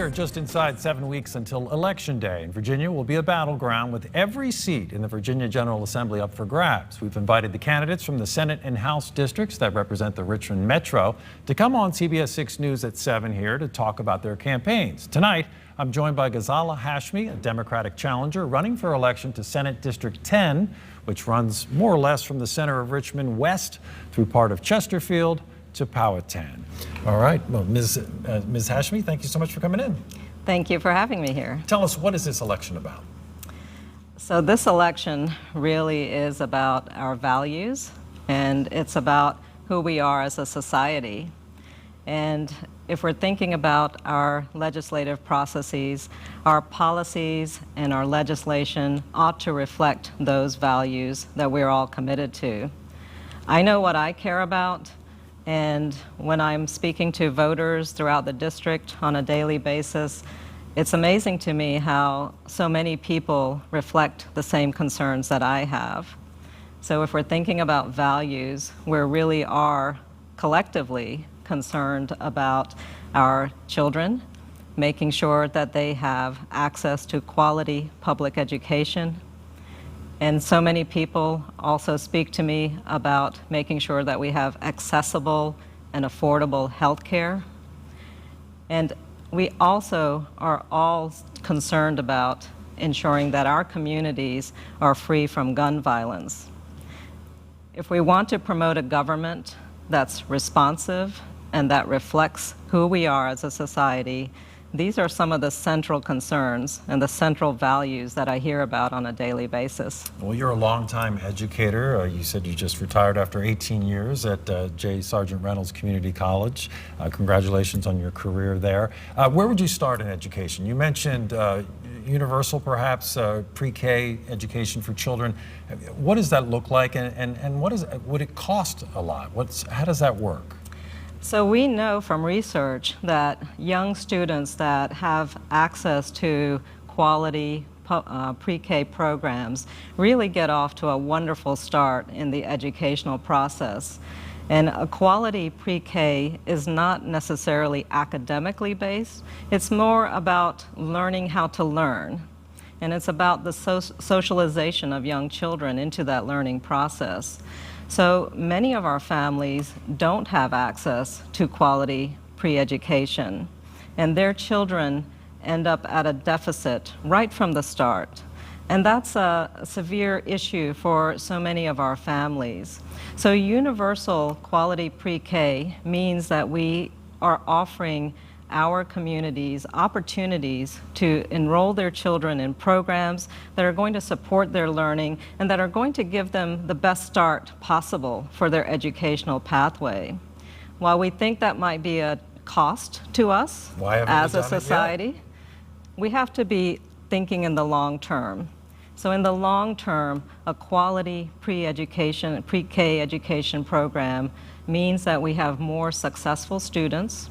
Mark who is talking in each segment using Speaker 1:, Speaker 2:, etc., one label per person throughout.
Speaker 1: are just inside 7 weeks until Election Day, and Virginia will be a battleground with every seat in the Virginia General Assembly up for grabs. We've invited the candidates from the Senate and House districts that represent the Richmond Metro to come on CBS 6 News at 7 here to talk about their campaigns. Tonight, I'm joined by Ghazala Hashmi, a Democratic challenger running for election to Senate District 10, which runs more or less from the center of Richmond west through part of Chesterfield to Powhatan. All right, well, Ms. Hashmi, thank you so much for coming in.
Speaker 2: Thank you for having me here.
Speaker 1: Tell us, what is this election about?
Speaker 2: So this election really is about our values, and it's about who we are as a society. And if we're thinking about our legislative processes, our policies and our legislation ought to reflect those values that we're all committed to. I know what I care about, and when I'm speaking to voters throughout the district on a daily basis, it's amazing to me how so many people reflect the same concerns that I have. So if we're thinking about values, we really are collectively concerned about our children, making sure that they have access to quality public education. And so many people also speak to me about making sure that we have accessible and affordable health care. And we also are all concerned about ensuring that our communities are free from gun violence. If we want to promote a government that's responsive and that reflects who we are as a society, these are some of the central concerns and the central values that I hear about on a daily basis.
Speaker 1: Well, you're a longtime educator. You said you just retired after 18 years at J. Sargent Reynolds Community College. Congratulations on your career there. Where would you start in education? You mentioned universal, perhaps, pre-K education for children. What does that look like, and would it cost a lot? How does that work?
Speaker 2: So we know from research that young students that have access to quality pre-K programs really get off to a wonderful start in the educational process. And a quality pre-K is not necessarily academically based. It's more about learning how to learn. And it's about the socialization of young children into that learning process. So many of our families don't have access to quality pre-education, and their children end up at a deficit right from the start. And that's a severe issue for so many of our families. So universal quality pre-K means that we are offering our communities opportunities to enroll their children in programs that are going to support their learning and that are going to give them the best start possible for their educational pathway. While we think that might be a cost to us as a society, we have to be thinking in the long term. So in the long term, a quality pre-education, pre-K education program means that we have more successful students,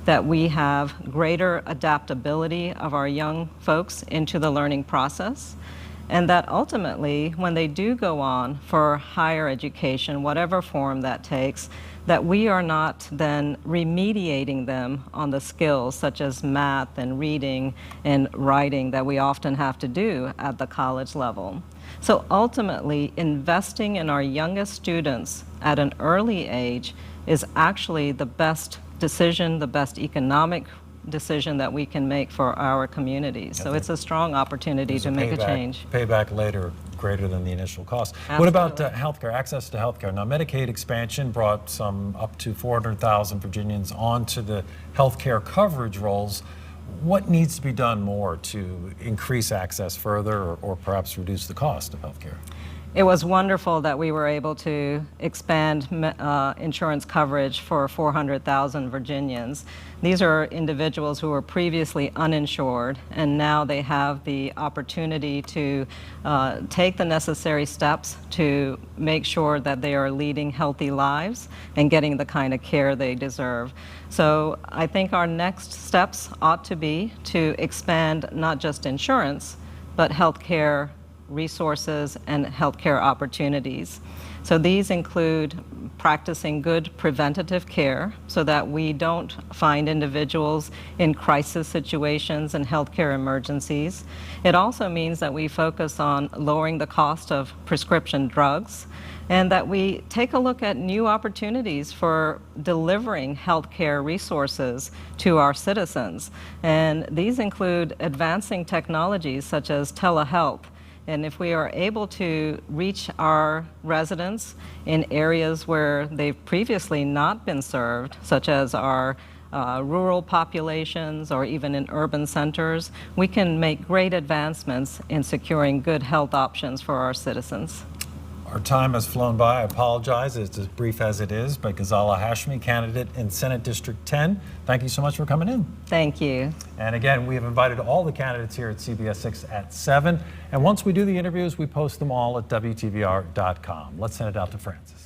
Speaker 2: that we have greater adaptability of our young folks into the learning process, and that ultimately, when they do go on for higher education, whatever form that takes, that we are not then remediating them on the skills such as math and reading and writing that we often have to do at the college level. So ultimately, investing in our youngest students at an early age is actually the best decision, the best economic decision that we can make for our communities. So it's a strong opportunity to make a change.
Speaker 1: Payback later greater than the initial cost.
Speaker 2: Absolutely.
Speaker 1: What about healthcare, access to healthcare? Now, Medicaid expansion brought some up to 400,000 Virginians onto the healthcare coverage rolls. What needs to be done more to increase access further or perhaps reduce the cost of healthcare?
Speaker 2: It was wonderful that we were able to expand insurance coverage for 400,000 Virginians. These are individuals who were previously uninsured, and now they have the opportunity to take the necessary steps to make sure that they are leading healthy lives and getting the kind of care they deserve. So I think our next steps ought to be to expand not just insurance, but health care resources and healthcare opportunities. So these include practicing good preventative care so that we don't find individuals in crisis situations and healthcare emergencies. It also means that we focus on lowering the cost of prescription drugs, and that we take a look at new opportunities for delivering healthcare resources to our citizens. And these include advancing technologies such as telehealth. And if we are able to reach our residents in areas where they've previously not been served, such as our rural populations or even in urban centers, we can make great advancements in securing good health options for our citizens.
Speaker 1: Our time has flown by. I apologize. It's as brief as it is, but Ghazala Hashmi, candidate in Senate District 10, thank you so much for coming in.
Speaker 2: Thank you.
Speaker 1: And again, we have invited all the candidates here at CBS 6 at 7. And once we do the interviews, we post them all at WTVR.com. Let's send it out to Francis.